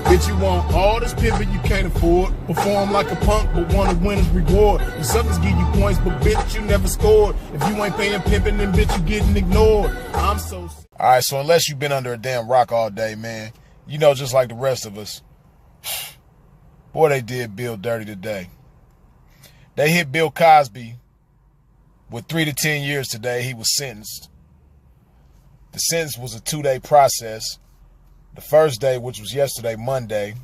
Bitch, you want all this pimping you can't afford. Perform like a punk, but want a winner's reward. The suckers give you points, but bitch, you never scored. If you ain't paying pimping, then bitch, you getting ignored. I'm so... Alright, so unless you've been under a damn rock all day, man, you know, just like the rest of us, boy, they did Bill dirty today. They hit Bill Cosby with 3 to 10 years today. He was sentenced. The sentence was a 2-day process. The first day, which was yesterday, Monday,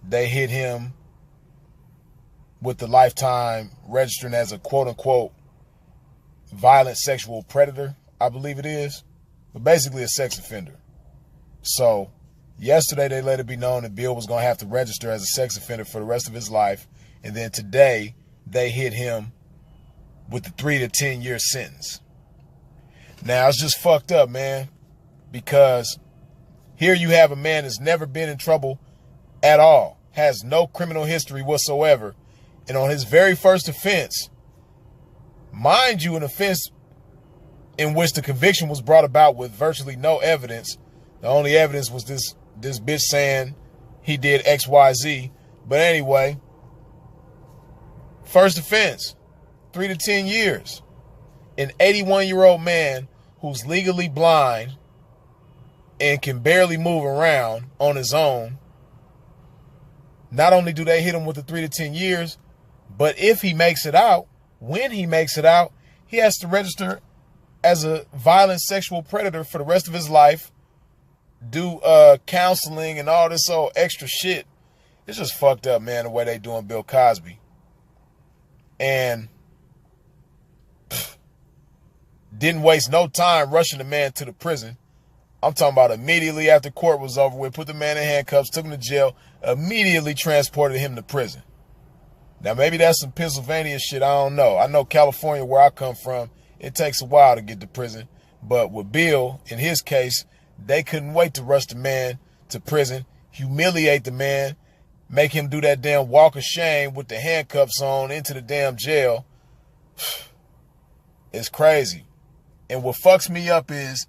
they hit him with the lifetime registering as a quote-unquote violent sexual predator, I believe it is, but basically a sex offender. So yesterday they let it be known that Bill was going to have to register as a sex offender for the rest of his life. And then today they hit him with the 3 to 10 year sentence. Now it's just fucked up, man, because here you have a man that's never been in trouble at all, has no criminal history whatsoever. And on his very first offense, mind you, an offense in which the conviction was brought about with virtually no evidence. The only evidence was this bitch saying he did X, Y, Z. But anyway, first offense, 3 to 10 years. An 81-year-old man who's legally blind and can barely move around on his own. Not only do they hit him with the 3 to 10 years, but if he makes it out, when he makes it out, he has to register as a violent sexual predator for the rest of his life, do counseling and all this old extra shit. It's just fucked up, man, the way they doing Bill Cosby. And didn't waste no time rushing the man to the prison. I'm talking about immediately after court was over with, put the man in handcuffs, took him to jail, immediately transported him to prison. Now, maybe that's some Pennsylvania shit, I don't know. I know California, where I come from, it takes a while to get to prison. But with Bill, in his case, they couldn't wait to rush the man to prison, humiliate the man, make him do that damn walk of shame with the handcuffs on into the damn jail. It's crazy. And what fucks me up is,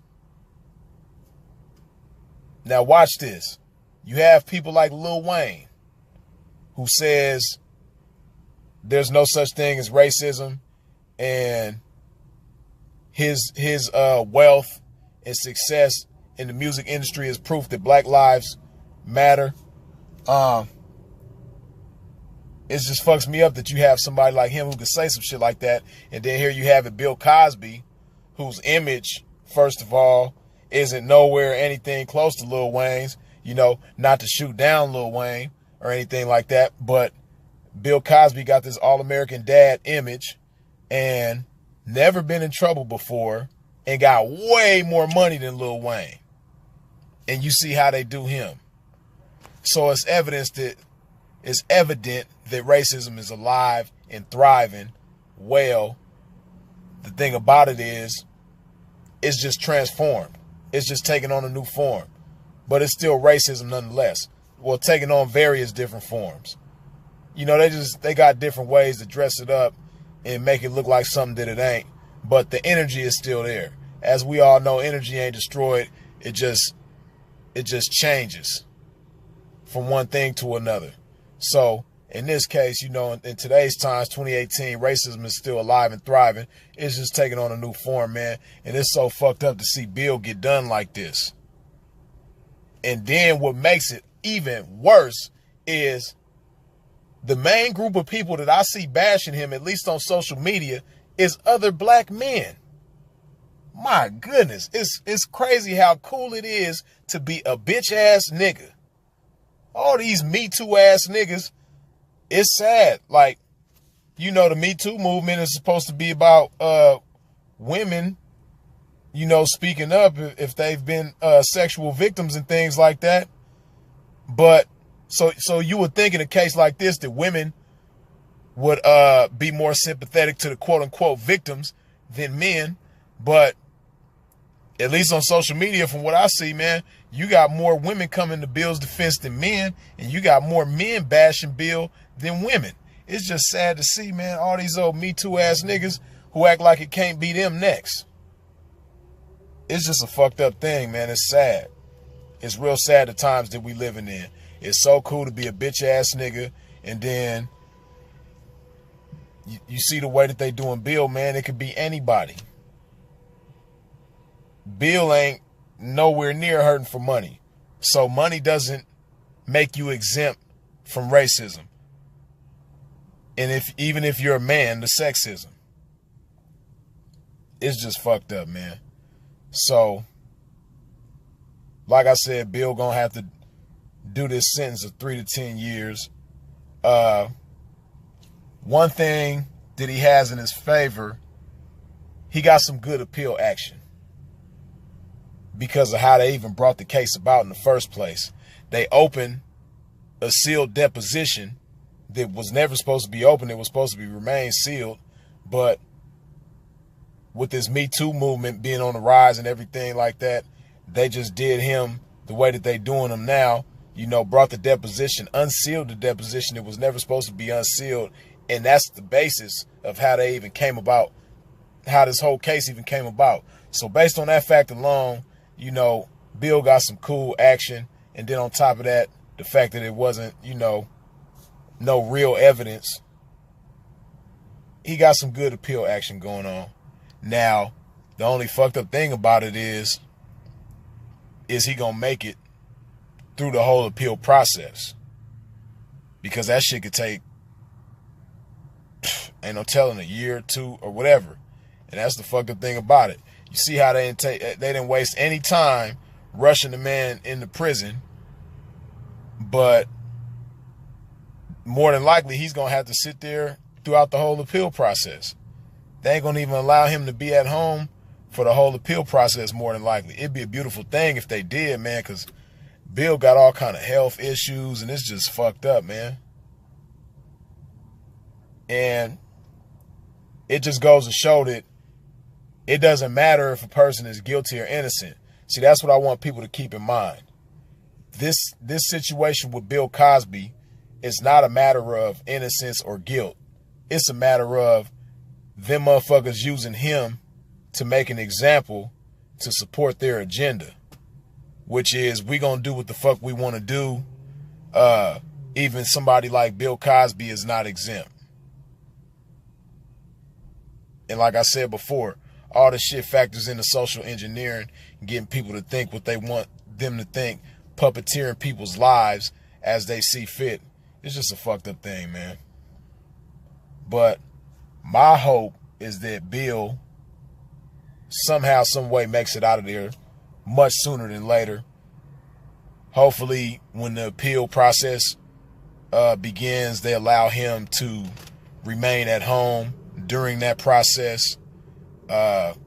now watch this. You have people like Lil Wayne, who says there's no such thing as racism, and his wealth and success in the music industry is proof that Black lives matter. It just fucks me up that you have somebody like him who can say some shit like that, and then here you have it Bill Cosby, whose image, first of all, isn't nowhere anything close to Lil Wayne's. You know, not to shoot down Lil Wayne or anything like that, but Bill Cosby got this all-American dad image and never been in trouble before and got way more money than Lil Wayne. And you see how they do him. So it's evident that racism is alive and thriving. Well, the thing about it is, it's just transformed. It's just taking on a new form. But it's still racism nonetheless. Well, taking on various different forms. You know, they got different ways to dress it up and make it look like something that it ain't. But the energy is still there. As we all know, energy ain't destroyed. It just changes from one thing to another. So in this case, you know, in today's times, 2018, racism is still alive and thriving. It's just taking on a new form, man. And it's so fucked up to see Bill get done like this. And then what makes it even worse is the main group of people that I see bashing him, at least on social media, is other black men. My goodness, it's crazy how cool it is to be a bitch ass nigga. All these Me Too ass niggas, it's sad. Like, you know, the Me Too movement is supposed to be about women, you know, speaking up if they've been sexual victims and things like that. But so you would think in a case like this that women would be more sympathetic to the quote unquote victims than men. But at least on social media, from what I see, man, you got more women coming to Bill's defense than men, and you got more men bashing Bill than women. It's just sad to see, man, all these old Me Too ass niggas who act like it can't be them next. It's just a fucked up thing, man. It's sad. It's real sad the times that we living in. It's so cool to be a bitch ass nigga. And then you see the way that they doing Bill, man. It could be anybody. Bill ain't nowhere near hurting for money. So money doesn't make you exempt from racism. And even if you're a man, the sexism. It's just fucked up, man. So, like I said, Bill gonna have to do this sentence of 3 to 10 years. One thing that he has in his favor, he got some good appeal action because of how they even brought the case about in the first place. They opened a sealed deposition that was never supposed to be open. It was supposed to remain sealed. But with this Me Too movement being on the rise and everything like that, they just did him the way that they doing him now. You know, brought the deposition, unsealed the deposition. It was never supposed to be unsealed. And that's the basis of how they even came about, how this whole case even came about. So based on that fact alone, you know, Bill got some cool action. And then on top of that, the fact that it wasn't, you know, no real evidence, he got some good appeal action going on. Now, the only fucked up thing about it is he gonna make it through the whole appeal process? Because that shit could take, ain't no telling, a year or two or whatever. And that's the fucked up thing about it. You see how they didn't waste any time rushing the man into prison, but more than likely he's gonna have to sit there throughout the whole appeal process. They ain't gonna even allow him to be at home for the whole appeal process, more than likely. It'd be a beautiful thing if they did, man, because Bill got all kind of health issues and it's just fucked up, man. And it just goes to show that it doesn't matter if a person is guilty or innocent. See, that's what I want people to keep in mind. This situation with Bill Cosby is not a matter of innocence or guilt. It's a matter of them motherfuckers using him to make an example to support their agenda, which is we gonna do what the fuck we want to do. Even somebody like Bill Cosby is not exempt. And like I said before, all this shit factors into social engineering, getting people to think what they want them to think, puppeteering people's lives as they see fit. It's just a fucked up thing, man. But my hope is that Bill somehow, some way makes it out of there much sooner than later. Hopefully, when the appeal process begins, they allow him to remain at home during that process.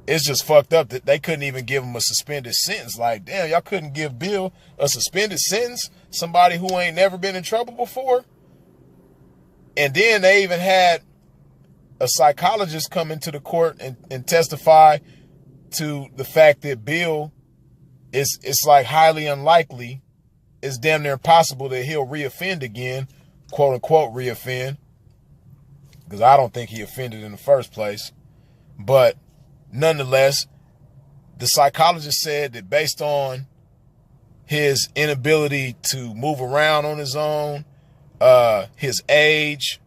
It's just fucked up that they couldn't even give him a suspended sentence. Like, damn, y'all couldn't give Bill a suspended sentence? Somebody who ain't never been in trouble before? And then they even had a psychologist come into the court and testify to the fact that Bill it's like highly unlikely, it's damn near impossible that he'll reoffend again, quote unquote reoffend, because I don't think he offended in the first place. But nonetheless, the psychologist said that based on his inability to move around on his own, his age,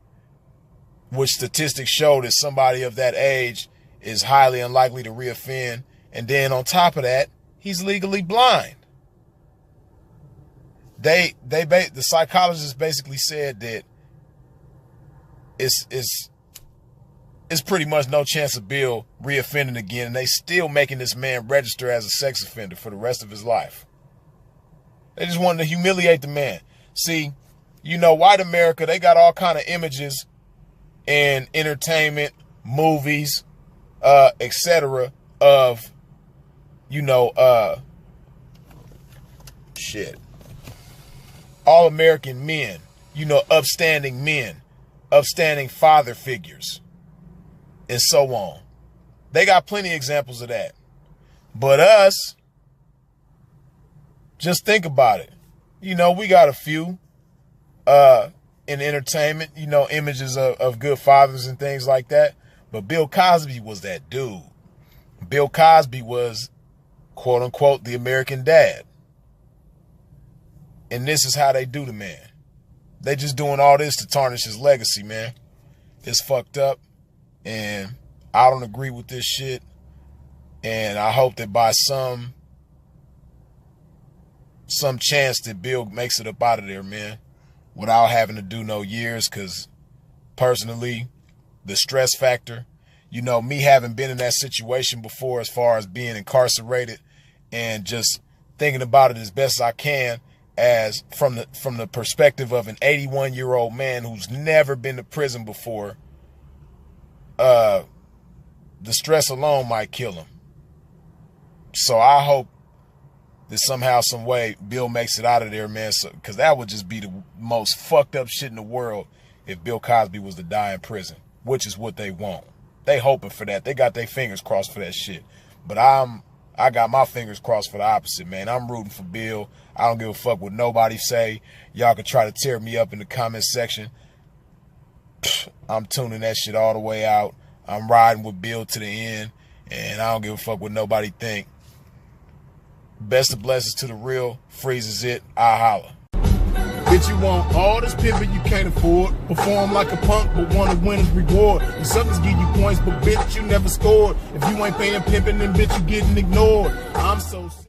which statistics show that somebody of that age is highly unlikely to reoffend, and then on top of that, he's legally blind. The psychologist basically said that it's pretty much no chance of Bill reoffending again, and they still making this man register as a sex offender for the rest of his life. They just wanted to humiliate the man. See, you know, white America, they got all kind of images in entertainment, movies, etc. of, you know, all American men, you know, upstanding men, upstanding father figures, and so on. They got plenty of examples of that. But us, just think about it. You know, we got a few in entertainment, you know, images of good fathers and things like that. But Bill Cosby was that dude. Bill Cosby was, quote unquote, the American dad. And this is how they do the man. They just doing all this to tarnish his legacy, man. It's fucked up. And I don't agree with this shit. And I hope that by some chance that Bill makes it up out of there, man, without having to do no years. Because personally, the stress factor, you know, me having been in that situation before as far as being incarcerated and just thinking about it as best as I can, as from the perspective of an 81-year-old man who's never been to prison before, the stress alone might kill him. So I hope that somehow, some way, Bill makes it out of there, man. So, because that would just be the most fucked up shit in the world if Bill Cosby was to die in prison, which is what they want. They hoping for that. They got their fingers crossed for that shit. But I got my fingers crossed for the opposite, man. I'm rooting for Bill. I don't give a fuck what nobody say. Y'all can try to tear me up in the comment section. I'm tuning that shit all the way out. I'm riding with Bill to the end, and I don't give a fuck what nobody think. Best of blessings to the real. Freezes it. I holla. Bitch, you want all this pimping you can't afford. Perform like a punk, but want a winner's reward. You suckers give you points, but bitch, you never scored. If you ain't paying pimping, then bitch, you getting ignored. I'm so